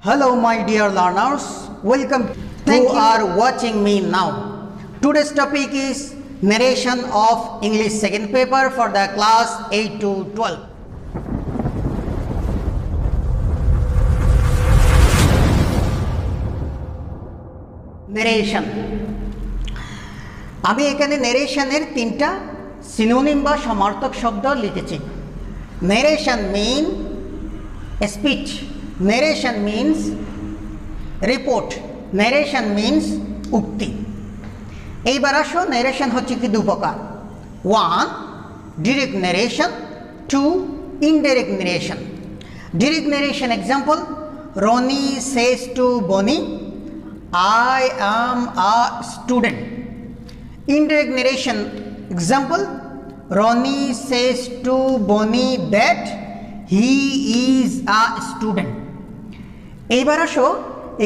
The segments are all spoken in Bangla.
Hello my dear learners, welcome Thank who you. are watching me now. Today's topic is narration of English second paper for the class 8 to 12. Narration. আমি এখানে narrationের তিনটা সিনোনিম বা সমার্থক শব্দ লিখেছি। Narration mean speech. Narration means report. Narration means উক্তি। এইবার আসো narration হচ্ছে কি দু প্রকার। 1 direct narration, 2 indirect narration. Direct narration example, Ronnie says to Bonnie, I am a student. Indirect narration example, Ronnie says to Bonnie that he is a student. এইবার আসো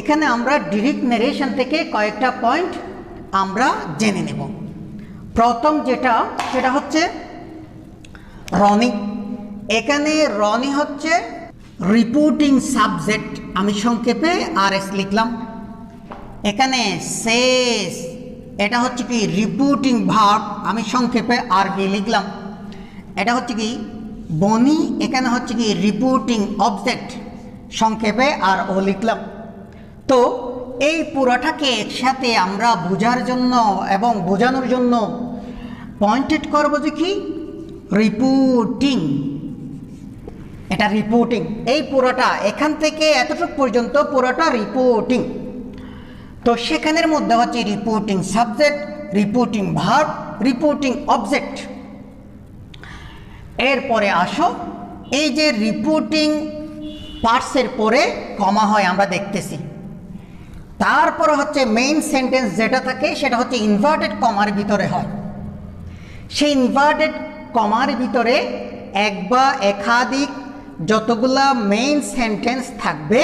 এখানে আমরা ডিরেক্ট নারেশন থেকে কয়েকটা পয়েন্ট আমরা জেনে নেব। প্রথম সেটা হচ্ছে রনি। এখানে রনি হচ্ছে রিপোর্টিং সাবজেক্ট, আমি সংক্ষেপে আরএস লিখলাম। এখানে সেস এটা হচ্ছে কি রিপোর্টিং ভার্ব, আমি সংক্ষেপে আরবি লিখলাম। এটা হচ্ছে কি বনি, এখানে হচ্ছে কি রিপোর্টিং অবজেক্ট, সংক্ষেপে আর ও লিখলাম। তো এই পুরোটাকে একসাথে আমরা বোঝার জন্য এবং বোঝানোর জন্য পয়েন্টেড করবো যে কি রিপোর্টিং। এটা রিপোর্টিং, এই পুরোটা এখান থেকে এতটুকু পর্যন্ত পুরোটা রিপোর্টিং। তো সেখানের মধ্যে হচ্ছে reporting subject, reporting verb, reporting object. এরপরে আসো এই যে রিপোর্টিং পার্টসের পরে কমা হয় আমরা দেখতেছি। তারপরে হচ্ছে মেইন সেন্টেন্স যেটা থাকে সেটা হচ্ছে ইনভার্টেড কমার ভিতরে হয়। সেই ইনভার্টেড কমার ভিতরে এক বা একাধিক যতগুলা মেইন সেন্টেন্স থাকবে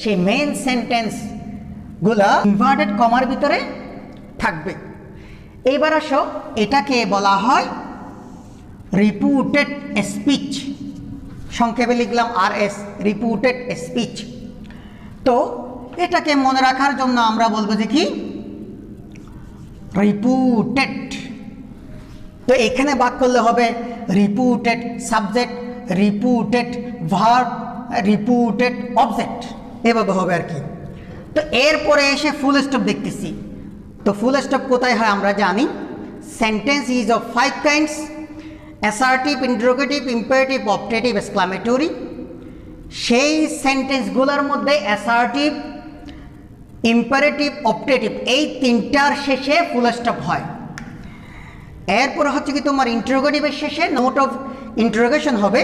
সেই মেইন সেন্টেন্সগুলা ইনভার্টেড কমার ভিতরে থাকবে। এইবার আসো এটাকে বলা হয় রিপোর্টেড স্পিচ, সংক্ষেপে লিখলাম আরএস, রিপোর্টেড স্পিচ। তো এটাকে মনে রাখার জন্য আমরা বলবো যে কি রিপোর্টেড। তো এখানে বাক করলে হবে reported subject, reported verb, reported object, এভাবে হবে আর কি। তো এরপরে এসে ফুল স্টপ দেখতেছি। তো ফুল স্টপ কোথায় হয় আমরা জানি। Sentence is of 5 kinds: assertive, interrogative, imperative, objective, exclamatory. সেই সেন্টেন্সগুলোর মধ্যে অ্যাসার্টিভ, ইম্পারেটিভ, অবজেক্টিভ এই তিনটার শেষে ফুল স্টপ হয়। এরপর হচ্ছে কি তোমার ইন্টারোগেটিভের শেষে নোট অফ ইন্টারোগেশন হবে,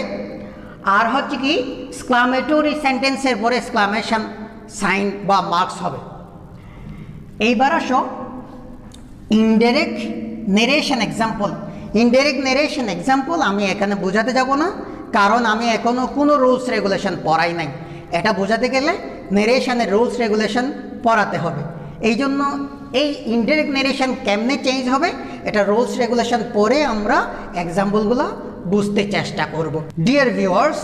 আর হচ্ছে কি এক্সক্লামেটরি সেন্টেন্সের পরে এক্সক্লামেশন সাইন বা মার্কস হবে। এইবার আসো indirect narration example. Indirect narration example আমি এখানে বোঝাতে যাব না, কারণ আমি এখনও কোনো রুলস রেগুলেশন পড়াই নাই। এটা বোঝাতে গেলে নেরেশনের রুলস রেগুলেশন পড়াতে হবে। এই জন্য এই ইনডাইরেক্ট নেরেশন কেমনে চেঞ্জ হবে এটা রুলস রেগুলেশন পরে আমরা এক্সাম্পলগুলো বুঝতে চেষ্টা করব। ডিয়ার ভিউয়ার্স,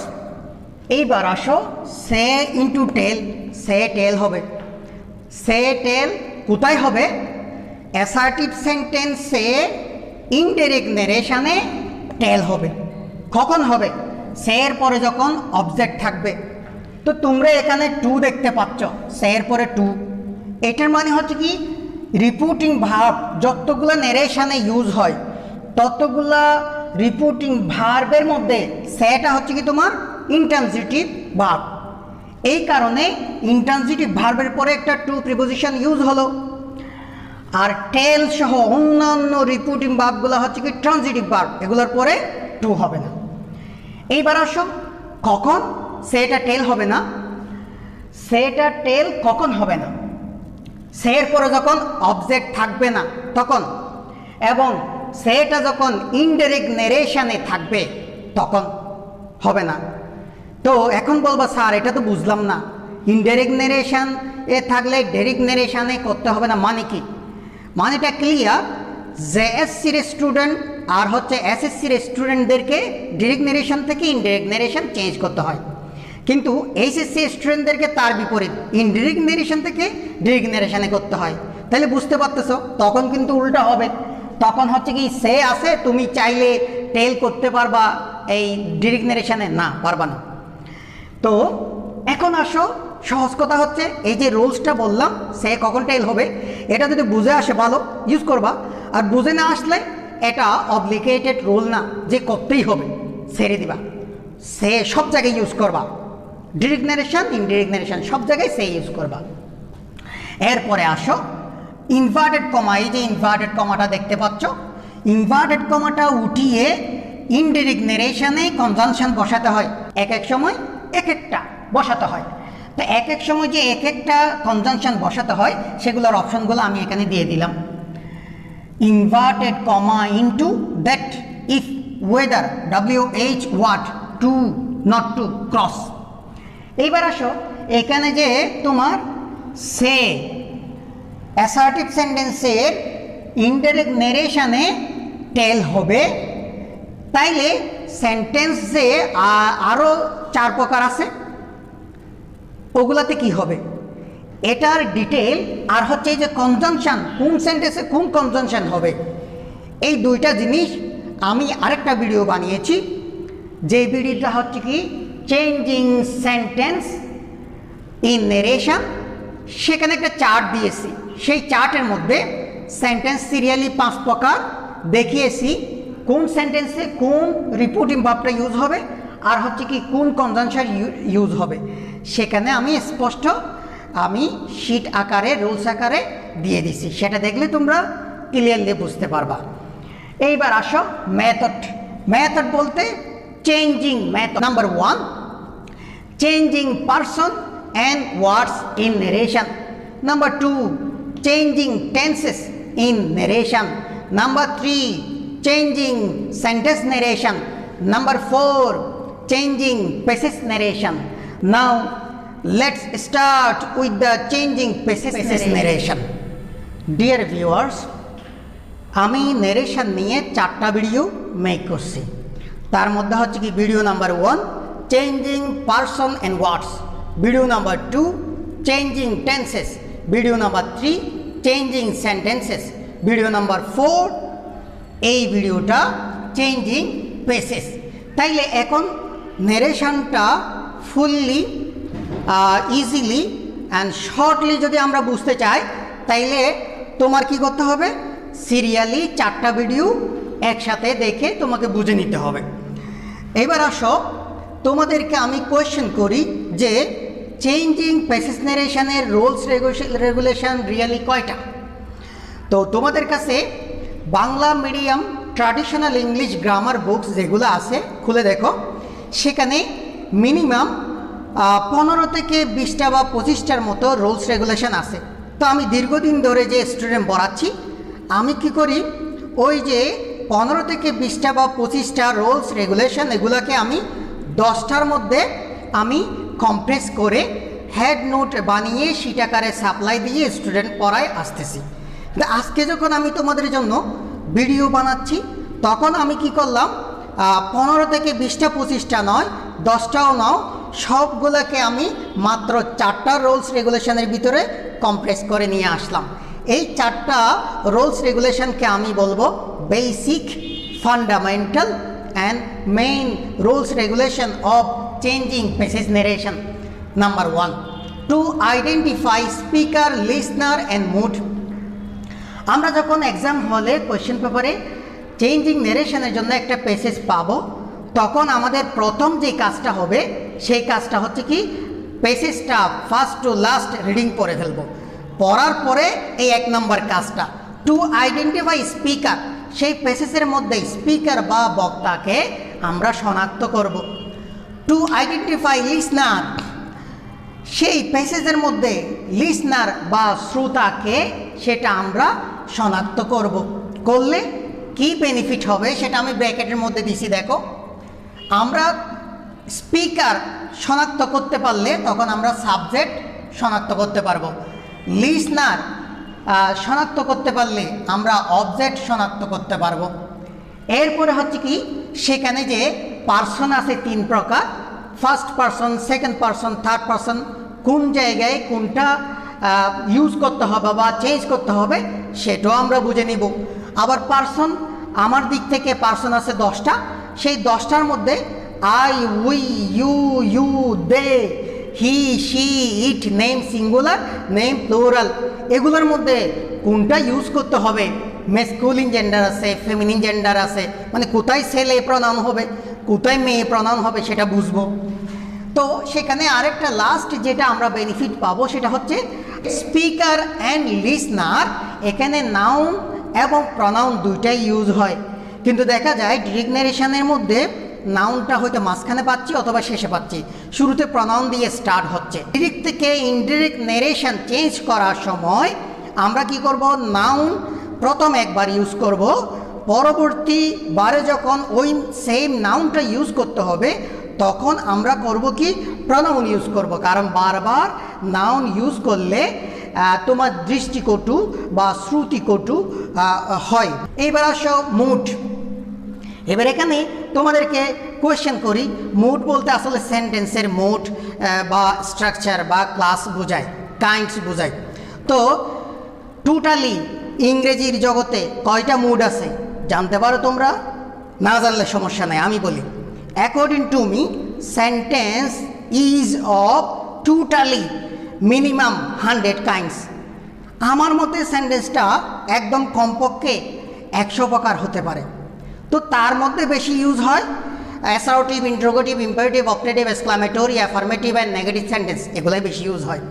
এইবার আসো সে ইন্টু টেল। সে টেল হবে। সে টেল কোথায় হবে? অ্যাসার্টিভ সেন্টেন্সে ইনডাইরেক্ট নেরেশনে টেল হবে। কখন হবে? সে এর পরে যখন অবজেক্ট থাকবে। তো তোমরা এখানে টু দেখতে পাচ্ছ, সে এর পরে টু। এটার মানে হচ্ছে কি রিপোর্টিং ভার্ব যতগুলো নেরেশনে ইউজ হয় ততগুলা রিপোর্টিং ভার্বের মধ্যে সেটা হচ্ছে কি তোমার ইন্ট্রানজিটিভ ভার্ব। এই কারণে ইন্ট্রানজিটিভ ভার্বের পরে একটা টু প্রিপোজিশন ইউজ হলো। আর টেল সহ অন্যান্য রিপোর্টিং ভার্বগুলো হচ্ছে কি ট্রানজিটিভ ভার্ব, এগুলোর পরে টু হবে না। এইবার আসো কখন সেটা টেল হবে না। সেটা টেল কখন হবে না? সের পরে যখন অবজেক্ট থাকবে না তখন, এবং সেটা যখন ইনডাইরেক্ট নেরেশনে থাকবে তখন হবে না। তো এখন বলবা স্যার এটা তো বুঝলাম না, ইনডাইরেক্ট নেরেশন এ থাকলে ডাইরেক্ট নেরেশনে করতে হবে না, মানে কি? মানেটা ক্লিয়ার যে এসসির স্টুডেন্ট আর হচ্ছে এসএসসির স্টুডেন্টদেরকে ডাইরেক্ট নেরেশন থেকে ইনডাইরেক্ট নেরেশন চেঞ্জ করতে হয়। কিন্তু এইচএসসি স্টুডেন্টদেরকে তার বিপরীত ইনডিরেক্ট নেরেশন থেকে ডিরেক্ট নেরেশনে করতে হয়। তাহলে বুঝতে পারতেছো তখন কিন্তু উল্টা হবে, তখন হচ্ছে কি সে আছে তুমি চাইলে টেল করতে পারবা এই ডিরেক্ট নেরেশনে, না পারবা না। তো এখন আসো সহজ কথা হচ্ছে এই যে রুলসটা বললাম সে কখন টেল হবে এটা যদি বুঝে আসে ভালো ইউজ করবা, আর বুঝে না আসলে এটা অব্লিগেটেড রুল না যে করতেই হবে, ছেড়ে দিবা, সে সব জায়গায় ইউজ করবা, ডিরেক্ট নারেশন ইনডিরেক্ট নারেশন সব জায়গায় সে ইউজ করবা। এরপরে আসো ইনভার্টেড কমা, এই যে ইনভার্টেড কমাটা দেখতে পাচ্ছ, ইনভার্টেড কমাটা উঠিয়ে ইনডিরেক্ট নারেশনে কনজাংশন বসাতে হয়, এক এক সময় এক একটা বসাতে হয়। তো এক এক সময় যে এক একটা কনজাংশন বসাতে হয় সেগুলোর অপশনগুলো আমি এখানে দিয়ে দিলাম। Inverted comma into that if whether WH what to not to cross. এইবার আসো এখানে যে তোমার সে অ্যাসার্টিভ সেন্টেন্সের ইনডাইরেক্ট নেরেশনে টেল হবে, তাইলে সেন্টেন্সে আরও 4 প্রকার আছে, ওগুলাতে কি হবে এটার ডিটেল, আর হচ্ছে এই যে কনজাংশন কোন সেন্টেন্সে কোন কনজাংশন হবে, এই দুইটা জিনিস আমি আরেকটা ভিডিও বানিয়েছি, যে ভিডিওটা হচ্ছে কি চেঞ্জিং সেন্টেন্স ইন নেরেশন। সেখানে একটা চার্ট দিয়েছি, সেই চার্টের মধ্যে সেন্টেন্স সিরিয়ালি 5 প্রকার দেখিয়েছি, কোন সেন্টেন্সে কোন রিপোর্টিং ভার্বটা ইউজ হবে আর হচ্ছে কি কোন কনজাংশন ইউজ হবে, সেখানে আমি স্পষ্ট আমি শিট আকারে রুলস আকারে দিয়ে দিছি, সেটা দেখলে তোমরা ক্লিয়ারলি বুঝতে পারবা। এইবার আসো মেথড। মেথড বলতে changing method number 1, changing person and words in narration. Number 2, changing tenses in narration. Number 3, changing sentence narration. Number 4, changing passage narration. Now let's start with the changing passage narration. Dear viewers, আমি narration নিয়ে 4টা ভিডিও মেক করছি, তার মধ্যে হচ্ছে কি video number 1 changing person and words, video number 2 changing tenses, video number 3 changing sentences, video number 4 এই ভিডিওটা চেঞ্জিং পেসেস। তাইলে এখন নেরেশনটা ফুললি ইজিলি অ্যান্ড শর্টলি যদি আমরা বুঝতে চাই তাইলে তোমার কি করতে হবে, সিরিয়ালি 4টা ভিডিও একসাথে দেখে তোমাকে বুঝে নিতে হবে। এবার আসো তোমাদেরকে আমি কোয়েশ্চেন করি যে চেঞ্জিং প্যাসেজ নারেশনের রুলস রেগুলেশন রিয়েলি কয়টা? তো তোমাদের কাছে Bangla medium traditional English grammar books যেগুলো আছে খুলে দেখো, সেখানে মিনিমাম 15 থেকে 20টা বা 25টার মতো রুলস রেগুলেশন আছে। তো আমি দীর্ঘদিন ধরে যে স্টুডেন্ট পড়াচ্ছি, আমি কি করি ওই যে 15 থেকে 20টা বা 25টা রুলস রেগুলেশন এগুলোকে আমি 10টার মধ্যে আমি কম্প্রেস করে হেড নোট বানিয়ে শিট আকারে সাপ্লাই দিয়ে স্টুডেন্ট পড়ায় আসতেছি। আজকে যখন আমি তোমাদের জন্য ভিডিও বানাচ্ছি তখন আমি কি করলাম, 15 থেকে 20টা 25টা নয় 10টাও নাও, সবগুলোকে আমি মাত্র 4টা রুলস রেগুলেশনের ভিতরে কম্প্রেস করে নিয়ে আসলাম। এই 4টা রুলস রেগুলেশনকে আমি বলবো basic, fundamental and main rules regulation of changing passage narration. Number 1, to identify speaker, listener and mood. আমরা যখন এক্সাম হলে কোয়েশ্চেন পেপারে চেঞ্জিং নারেশনের জন্য একটা প্যাসেজ পাবো, তখন আমাদের প্রথম যে কাজটা হবে সেই কাজটা হচ্ছে কি প্যাসেজটা ফার্স্ট টু লাস্ট রিডিং পড়ে ফেলবো। পড়ার পরে এই 1 নম্বর কাজটা টু আইডেন্টিফাই স্পিকার, সেই প্যাসেজের মধ্যে স্পিকার বা বক্তাকে আমরা শনাক্ত করব। টু আইডেন্টিফাই লিসনার, সেই প্যাসেজের মধ্যে লিসনার বা শ্রোতাকে সেটা আমরা শনাক্ত করব। করলে কি বেনিফিট হবে সেটা আমি ব্র্যাকেটের মধ্যে দিছি দেখো। আমরা স্পিকার শনাক্ত করতে পারলে তখন আমরা সাবজেক্ট শনাক্ত করতে পারবো, লিসনার শনাক্ত করতে পারলে আমরা অবজেক্ট শনাক্ত করতে পারবো। এরপরে হচ্ছে কি সেখানে যে পার্সন আছে 3 প্রকার, first person, second person, third person, কোন জায়গায় কোনটা ইউজ করতে হবে বা চেঞ্জ করতে হবে সেটাও আমরা বুঝে নিব। আবার পারসন, আমার দিক থেকে পারসন আছে 10টা, সেই 10টার মধ্যে I, we, you, they, he, she, it, name singular, name plural, এগুলোর মধ্যে কোনটা ইউজ করতে হবে, মেসকুলিন জেন্ডার আছে, ফেমিনিন জেন্ডার আছে, মানে কোথায় ছেলে প্রনাউন হবে, কোথায় মেয়ে প্রনাউন হবে সেটা বুঝবো। তো সেখানে আরেকটা লাস্ট যেটা আমরা বেনিফিট পাবো সেটা হচ্ছে স্পিকার অ্যান্ড লিসনার, এখানে নাউন এবং প্রনাউন দুইটাই ইউজ হয়, কিন্তু দেখা যায় ডিরেক্ট ন্যারেশনের মধ্যে নাউনটা হয়তো মাঝখানে পাচ্ছি অথবা শেষে পাচ্ছি, শুরুতে প্রনাউন দিয়ে স্টার্ট হচ্ছে। ডিরেক্ট থেকে ইনডিরেক্ট ন্যারেশন চেঞ্জ করার সময় আমরা কি করব, নাউন প্রথম একবার ইউজ করব, পরবর্তীবারে যখন ওই সেম নাউনটা ইউজ করতে হবে তখন আমরা করব কি, প্রনাউন ইউজ করব, কারণ বারবার নাউন ইউজ করলে তোমার দৃষ্টিকটু বা শ্রুতিকটু হয়। এইবার আসো মুড। এবার এখানে তোমাদেরকে কোয়েশ্চেন করি, মুড বলতে আসলে সেন্টেন্সের মুড বা স্ট্রাকচার বা ক্লাস বোঝায়, কাইন্ডস বোঝায়। তো টোটালি ইংরেজির জগতে কয়টা মুড আছে জানতে পারো তোমরা? না জানলে সমস্যা নেই, আমি বলি। According to me, sentence is of totally minimum 100 kinds. আমার মতে সেন্টেন্সটা একদম কমপক্ষে 100 প্রকার হতে পারে। তো তার মধ্যে বেশি ইউজ হয় assertive, interrogative, imperative, optative, exclamatory, affirmative and negative sentence, এগুলোই বেশি ইউজ হয়।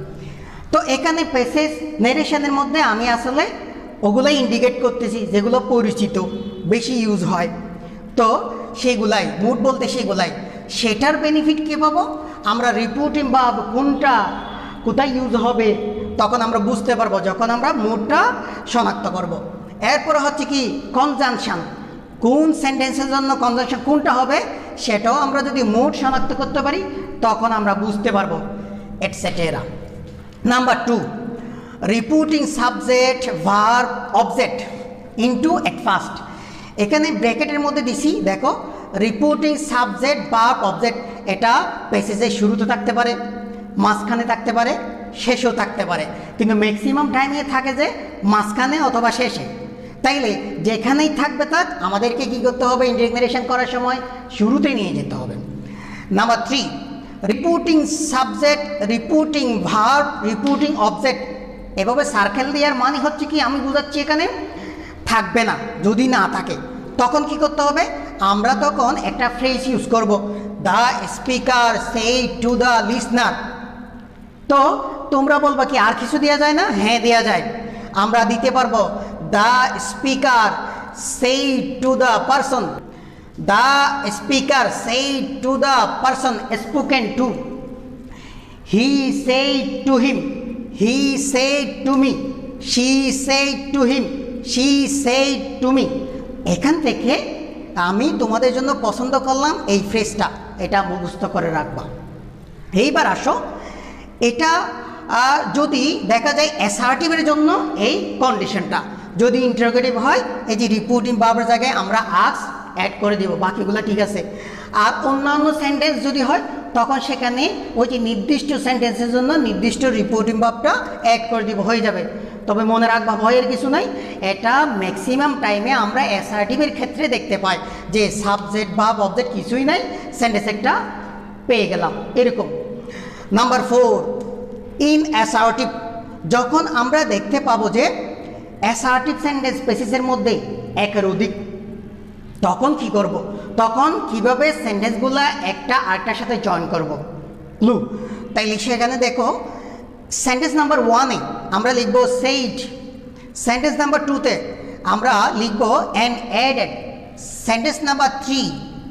তো এখানে প্যাসেজ নেরেশনের মধ্যে আমি আসলে ওগুলাই ইন্ডিকেট করতেছি যেগুলো পরিচিত, বেশি ইউজ হয়। তো সেগুলাই মুড বলতে সেগুলাই, সেটার বেনিফিট কী পাবো আমরা, রিপোর্টিং বা কোনটা কোথায় ইউজ হবে তখন আমরা বুঝতে পারবো যখন আমরা মুডটা শনাক্ত করব। এরপরে হচ্ছে কি কনজাংশন, কোন সেন্টেন্সের জন্য কনজাংশন কোনটা হবে সেটাও আমরা যদি মুড শনাক্ত করতে পারি তখন আমরা বুঝতে পারবো, etcetera. Number 2, reporting subject, verb, object into at first. এখানে ব্র্যাকেটের মধ্যে দিছি, দেখো রিপোর্টিং সাবজেক্ট, ভার্ব, অবজেক্ট, এটা প্যাসেজের শুরুতে থাকতে পারে, মাঝখানে থাকতে পারে, শেষেও থাকতে পারে, কিন্তু ম্যাক্সিমাম টাইমে থাকে যে মাঝখানে অথবা শেষে। তাইলে যেখানেই থাকবে থাক, আমাদেরকে কী করতে হবে, ইনডিরেক্ট ন্যারেশন করার সময় শুরুতে নিয়ে যেতে হবে। Number 3, reporting subject, reporting verb, reporting object, এভাবে সার্কেল দেওয়ার মানে হচ্ছে কি, আমি বোঝাচ্ছি এখানে থাকবে না, যদি না থাকে তখন কি করতে হবে, আমরা তখন একটা ফ্রেজ ইউজ করব, the speaker said to the listener. তো তোমরা বলবা কি আর কিছু দেওয়া যায় না? হ্যাঁ দেওয়া যায়, আমরা দিতে পারবো the speaker said to the person, the speaker said to the person spoken to, he said to him, he said to me, she said to him, she said to me. এখান থেকে আমি তোমাদের জন্য পছন্দ করলাম এই ফ্রেজটা, এটা মুখস্থ করে রাখবা। এইবার আসো, এটা যদি দেখা যায় অ্যাসার্টিভের জন্য এই কন্ডিশনটা, যদি ইন্টারোগেটিভ হয় এই যে রিপোর্টিং ভার্বের জায়গায় আমরা আস্ক অ্যাড করে দেব, বাকিগুলো ঠিক আছে। আর অন্যান্য সেন্টেন্স যদি হয় তখন সেখানে ওই যে নির্দিষ্ট সেন্টেন্সের জন্য নির্দিষ্ট রিপোর্টিং ভার্বটা অ্যাড করে দিব, হয়ে যাবে। তবে মনে রাখবা ভয়ের কিছু নাই, এটা ম্যাক্সিমাম টাইমে আমরা অ্যাসার্টিভের ক্ষেত্রে দেখতে পাই যে সাবজেক্ট ভার্ব অবজেক্ট কিছুই নাই, সেন্টেন্স একটা পেয়ে গেলাম এরকম। নাম্বার 4, ইন অ্যাসার্টিভ, যখন আমরা দেখতে পাবো যে অ্যাসার্টিভ সেন্টেন্স প্যাসেজের মধ্যে একের অধিক, তখন কি করব, তখন কিভাবে সেন্টেন্সগুলো একটা আরেকটার সাথে জয়েন করব। তাইলে সেখানে দেখো সেন্টেন্স নাম্বার 1-এ আমরা লিখব সেইড, সেন্টেন্স নাম্বার 2-তে আমরা লিখব and added, sentence number 3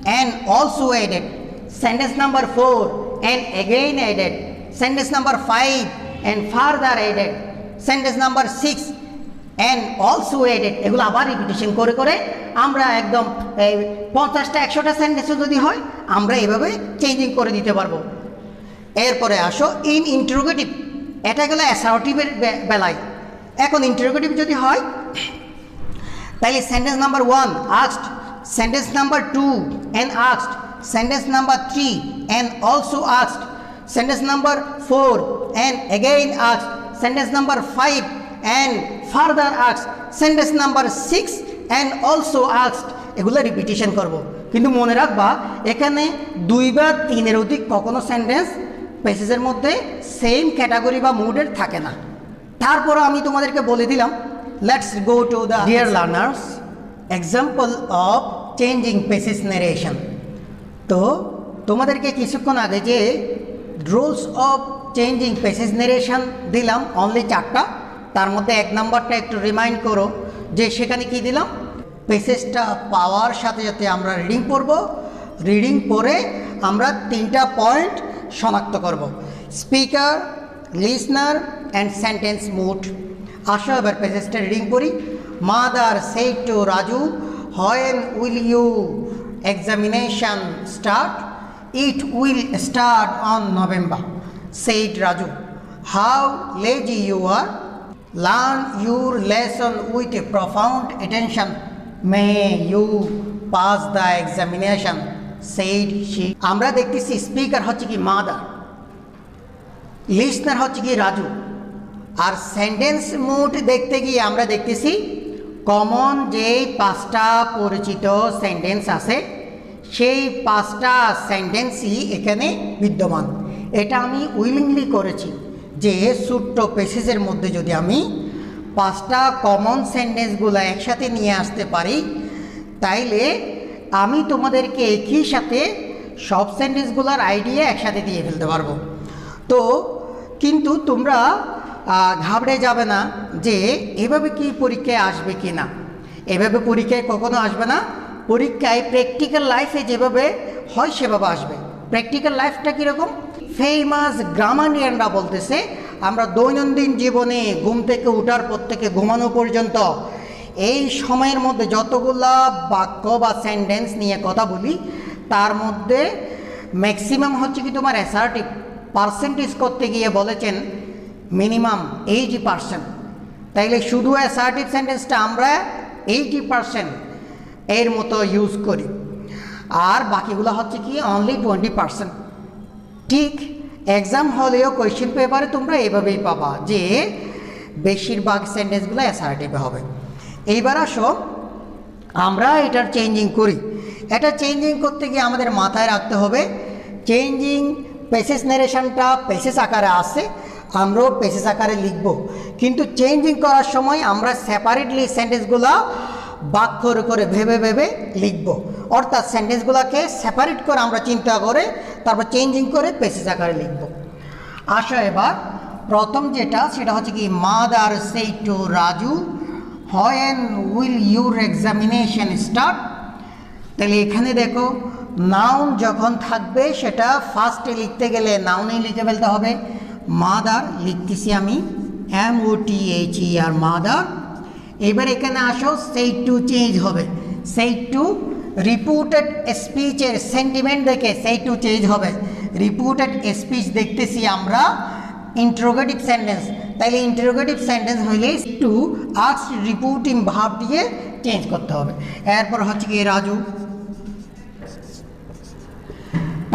and also added, sentence number 4 and again added, sentence number 5 and further added, sentence number 6 and also added. এগুলো আবার রিপিটেশন করে করে আমরা একদম 50টা 100টা সেন্টেন্সও যদি হয় আমরা এভাবে চেঞ্জিং করে দিতে পারবো। এরপরে আসো ইন ইন্টারোগেটিভ, এটা গেলো অ্যাসার্টিভের বেলায়। এখন ইন্টারোগেটিভ যদি হয় তাহলে sentence number 1 asked, sentence number 2 and asked, sentence number 3 and also asked. Sentence number 4 and again asked. Sentence number 5 and further asked. Sentence number 6 and also asked. এগুলো রিপিটিশন করব, কিন্তু মনে রাখবা এখানে 2 বা 3 এর অধিক কখনো সেন্টেন্স প্যাসেজের মধ্যে সেম ক্যাটাগরি বা মুডের থাকে না। তারপর আমি তোমাদেরকে বলে দিলাম, let's go to the dear learners example of changing passage narration. তো তোমাদেরকে কিছুক্ষণ আগে যে rules of changing passage narration দিলাম অনলি 4টা, তার মধ্যে 1 নাম্বারটা একটু রিমাইন্ড করো যে সেখানে কি দিলাম, প্যাসেজটা পাওয়ার সাথে সাথে আমরা রিডিং পড়ব, রিডিং পড়ে আমরা 3টা পয়েন্ট শনাক্ত করব, speaker, listener and sentence mood. আসো এবার প্যাসেজটা রিডিং পড়ি। Mother said to Raju, when will you examination start? It will start on November, said Raju. How lazy you are! Learn your lesson with profound attention. May you pass the examination, said she. আমরা দেখতেছি স্পিকার হচ্ছে কি মাদার, লিসনার হচ্ছে কি রাজু, আর সেন্টেন্স মুড দেখতে গিয়ে আমরা দেখতেছি কমন যে 5টা পরিচিত সেন্টেন্স আছে সেই 5টা সেন্টেন্সই এখানে বিদ্যমান। এটা আমি উইলিংলি করেছি যে ছোট্ট প্যাসেজের মধ্যে যদি আমি 5টা কমন সেন্টেন্সগুলো একসাথে নিয়ে আসতে পারি তাইলে আমি তোমাদেরকে একই সাথে সব সেন্টেন্সগুলোর আইডিয়া একসাথে দিয়ে ফেলতে পারবো। তো কিন্তু তোমরা ঘাবড়ে যাবে না যে এভাবে কি পরীক্ষায় আসবে কি না। এভাবে পরীক্ষায় কখনো আসবে না, পরীক্ষায় প্র্যাকটিক্যাল লাইফে যেভাবে হয় সেভাবে আসবে। প্র্যাকটিক্যাল লাইফটা কীরকম, ফেমাস গ্রামারিয়ানরা বলতেছে আমরা দৈনন্দিন জীবনে ঘুম থেকে ওঠার পর থেকে ঘুমানো পর্যন্ত এই সময়ের মধ্যে যতগুলা বাক্য বা সেন্টেন্স নিয়ে কথা বলি তার মধ্যে ম্যাক্সিমাম হচ্ছে কি তোমার অ্যাসার্টিভ পার্সেন্টেজ করতে গিয়ে বলেছেন মিনিমাম 80%। তাইলে শুধু অ্যাসার্টিভ সেন্টেন্সটা আমরা 80% এর মতো ইউজ করি, আর বাকিগুলো হচ্ছে কি অনলি 20%। ঠিক এক্সাম হলেও কোয়েশ্চেন পেপারে তোমরা এভাবেই পাবা যে বেশিরভাগ সেন্টেন্সগুলো অ্যাসার্টিভে হবে। এইবার আসো আমরা এটার চেঞ্জিং করি। এটা চেঞ্জিং করতে গিয়ে আমাদের মাথায় রাখতে হবে চেঞ্জিং প্যাসেজ নারেশনটা প্যাসেজ আকারে আসে, আমরাও প্যাসেজ আকারে লিখব, কিন্তু চেঞ্জিং করার সময় আমরা সেপারেটলি সেন্টেন্সগুলো বাক্যর করে ভেবে ভেবে লিখব, অর্থাৎ সেন্টেন্সগুলোকে সেপারেট করে আমরা চিন্তা করে তারপর চেঞ্জিং করে প্যাসেজ আকারে লিখব। আসো এবার প্রথম যেটা সেটা হচ্ছে কি mother said to Raju, when will your examination start. তাহলে এখানে দেখো নাউন যখন থাকবে সেটা ফার্স্টে লিখতে গেলে নাউনেই লিখে ফেলতে হবে। মাদার লিখতেছি আমি MOTHER মাদার। এবার এখানে আসো সেড টু চেঞ্জ হবে, সেড টু রিপিটেড স্পিচের সেন্টিমেন্ট দেখে সেড টু চেঞ্জ হবে। রিপিটেড স্পিচ দেখতেছি আমরা ইন্টারোগেটিভ সেন্টেন্স, তাইলে ইন্টারোগেটিভ সেন্টেন্স হইলে টু আস্ক রিপিটিং ভার্ব দিয়ে চেঞ্জ করতে হবে। এরপর হচ্ছে কি রাজু।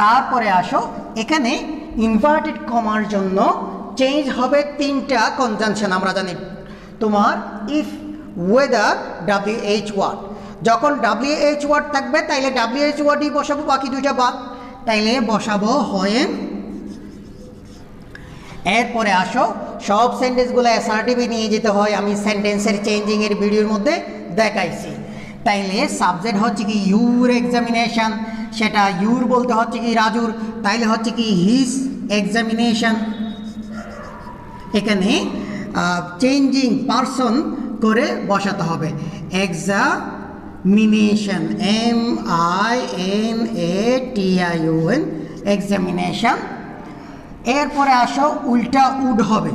তারপরে আসো এখানে ইনভার্টেড কমার জন্য চেঞ্জ হবে 3টা কনজাংশন। আমরা জানি তোমার ইফ, ওয়েদার, WH ওয়ার্ড। যখন WH ওয়ার্ড থাকবে তাইলে WH ওয়ার্ডই বসাবো, বাকি 2টা বাদ, তাইলে বসাবো হোয়েন। এরপরে আসো সব সেন্টেন্সগুলো অ্যাসার্টিভে নিয়ে যেতে হয়, আমি সেন্টেন্সের চেঞ্জিংয়ের ভিডিওর মধ্যে দেখাইছি। তাইলে সাবজেক্ট হচ্ছে কি ইউর এক্সামিনেশন, সেটা ইউর বলতে হচ্ছে কি রাজুর, তাইলে হচ্ছে কি হিজ এক্সামিনেশন। এখানে চেঞ্জিং পারসন করে বসাতে হবে এক্সামিনেশন, MINATION এক্সামিনেশন। এরপরে আসো উল্টা উড হবে,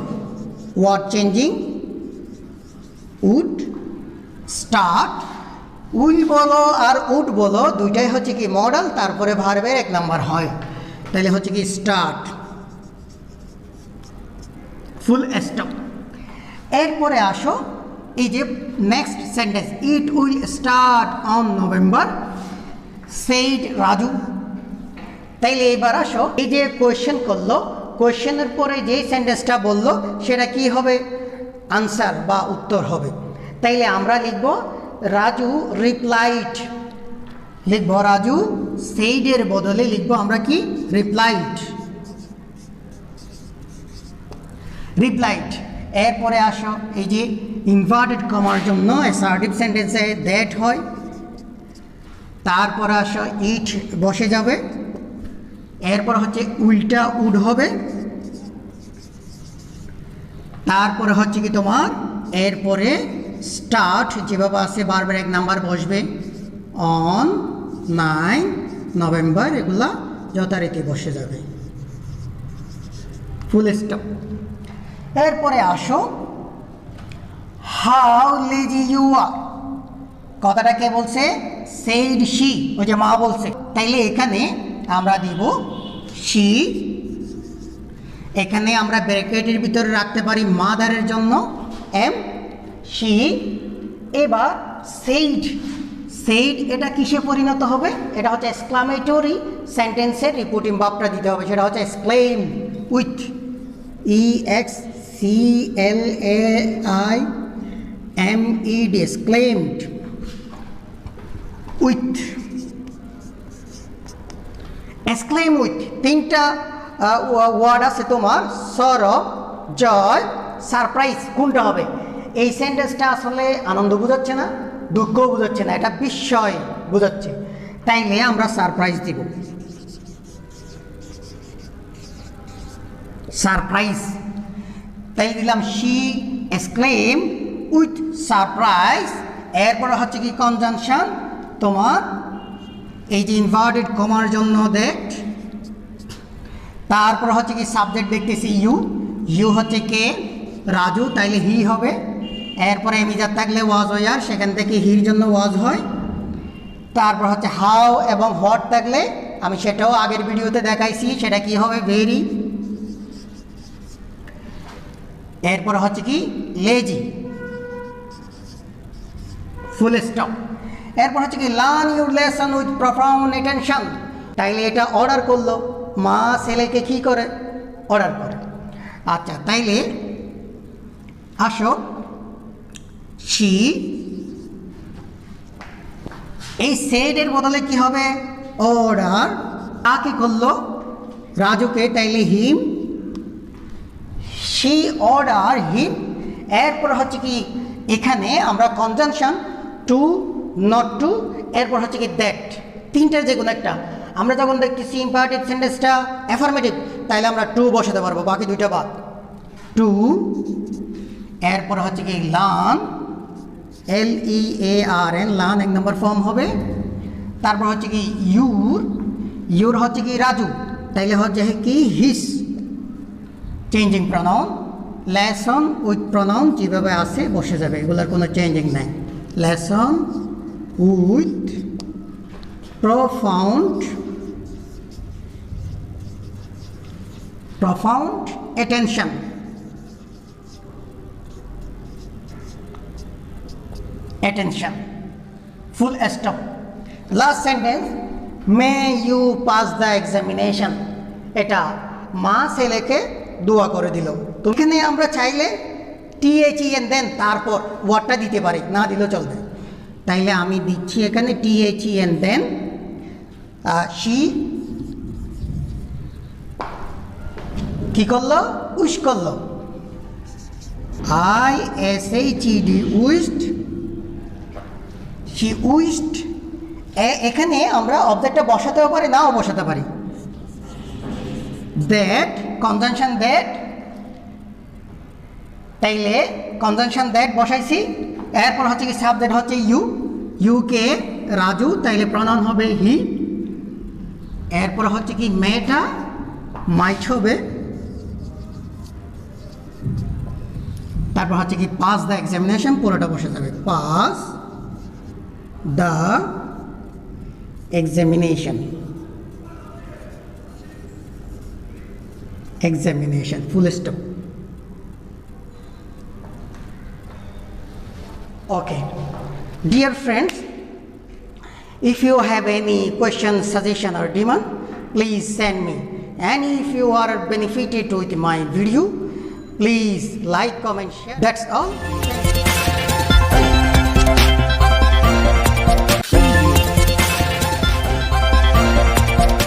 word changing, would start. Will বলো আর উড বলো দুইটাই হচ্ছে কি মডেল, তারপরে ভার্বের 1 নাম্বার হয়, তাহলে হচ্ছে কি স্টার্ট, ফুল স্টপ। এরপরে আসো এই যে next sentence, it will start on November, said Raju. তাইলে এবার আসো, এই যে কোয়েশ্চেন করলো, কোয়েশ্চেনের পরে যেই সেন্টেন্সটা বললো সেটা কি হবে? আনসার বা উত্তর হবে। তাইলে আমরা লিখব রাজু রিপ্লাইড, লিখব রাজু সেইডের বদলে লিখব আমরা কি? Replied, replied. এরপরে আসো, এই যে ইনভার্টেড কমার জন্য অ্যাসার্টিভ সেন্টেন্সে দ্যাট হয়, তারপরে আসো ইট বসে যাবে, এরপর হচ্ছে উল্টা উড হবে, তারপরে হচ্ছে কি তোমার এরপরে স্টার্ট যেভাবে আছে বারবার 1 নাম্বার বসবে, অন 9 নভেম্বর, এগুলা যথারীতি বসে যাবে, ফুল স্টপ। এরপরে আসো হাউ লেজি ইউ আর, কথাটা কে বলছে? সেইড শি, ওই যে মা বলছে। তাইলে এখানে আমরা দিব শি, এখানে আমরা ব্র্যাকেটের ভিতরে রাখতে পারি মাদারের জন্য এম, শি। এবার সেইড, সেইড এটা কিসে পরিণত হবে? এটা হচ্ছে এক্সক্লামেটরি সেন্টেন্সের রিপোর্টিং ভার্বটা দিতে হবে, সেটা হচ্ছে exclaim with EXCLAIMED, exclaimed with, exclaim with. তিনটা ওয়ার্ড আছে তোমার, সরব, জয়, সারপ্রাইজ। কোনটা হবে? এই সেন্টেন্সটা আসলে আনন্দ বোঝাচ্ছে না, দুঃখ বোঝাচ্ছে না, এটা বিস্ময় বোঝাচ্ছে। তাইলে আমরা সারপ্রাইজ দিব, সারপ্রাইজ। তাই দিলাম শি এক্সক্লেম উইথ সারপ্রাইজ। এরপরে হচ্ছে কি কনজাংশন তোমার, এই যে ইনভার্টেড কমার জন্য দ্যাট, তারপর হচ্ছে কি সাবজেক্ট দেখতেছি ইউ, ইউ হচ্ছে কে? রাজু, তাইলে হি হবে। এরপরে এমিজার থাকলে ওয়াজ হয়, আর সেখান থেকে হির জন্য ওয়াজ হয়। তারপর হচ্ছে হাউ এবং হোয়াট থাকলে, আমি সেটাও আগের ভিডিওতে দেখাইছি, সেটা কি হবে? ভেরি। এরপর হচ্ছে কি লেজি, ফুল স্টপ। এরপর হচ্ছে কি learn your lesson with profound attention, তাইলে এটা অর্ডার করলো, মা ছেলেকে কি করে? অর্ডার করে। আচ্ছা, তাইলে আসো শি, এই সেডের বদলে কি হবে? অর্ডার। কাকে করলো? রাজুকে, তাইলে হিম, শি অর্ডার হিম। এরপর হচ্ছে কি এখানে আমরা কনজাংশন টু, নট টু, এরপর হচ্ছে কি দ্যাট, তিনটার যে কোনো একটা। আমরা যখন দেখতেছি ইম্পারেটিভ সেন্টেন্সটা অ্যাফার্মেটিভ, তাইলে আমরা টু বসাতে পারবো, বাকি দুইটা বাদ। টু, এরপর হচ্ছে কি লার্ন, LEARN, লার্ন 1 নম্বর ফর্ম হবে। তারপর হচ্ছে কি ইউর, ইউর হচ্ছে কি রাজু, তাইলে হচ্ছে কি his, changing pronoun. Lesson with pronoun যেভাবে আছে বসে যাবে, এগুলোর কোনো চেঞ্জিং নাই। Lesson with profound, profound attention, attention, full stop. Last sentence, may you pass the examination, এটা মা ছেলেকে দোয়া করে দিল। তো এখানে আমরা চাইলে THEN দেন তারপর ওয়ার্ডটা দিতে পারি, না দিলেও চলবে। তাইলে আমি দিচ্ছি এখানে THEN দেন শি কি করলো? উইশ করলো, ISHED, উইশড, শি উইশড। এখানে আমরা অবজেক্টটা বসাতেও পারি, নাও বসাতে পারি। দ্যাট, কনজাংশন দ্যাট, তাইলে কনজাংশন দ্যাট বসাইছি। এরপর হচ্ছে কি সাবজেক্ট হচ্ছে ইউ, ইউকে রাজু, তাইলে প্রনাউন হবে হি। এরপর হচ্ছে কি মেয়েটা মাইট হবে। তারপর হচ্ছে কি পাস দ্য এক্সামিনেশন, পুরোটা বসে যাবে, pass the examination, examination, full stop. Okay, dear friends, if you have any question, suggestion or demand, please send me. And if you are benefited with my video, please like, comment, share. That's all.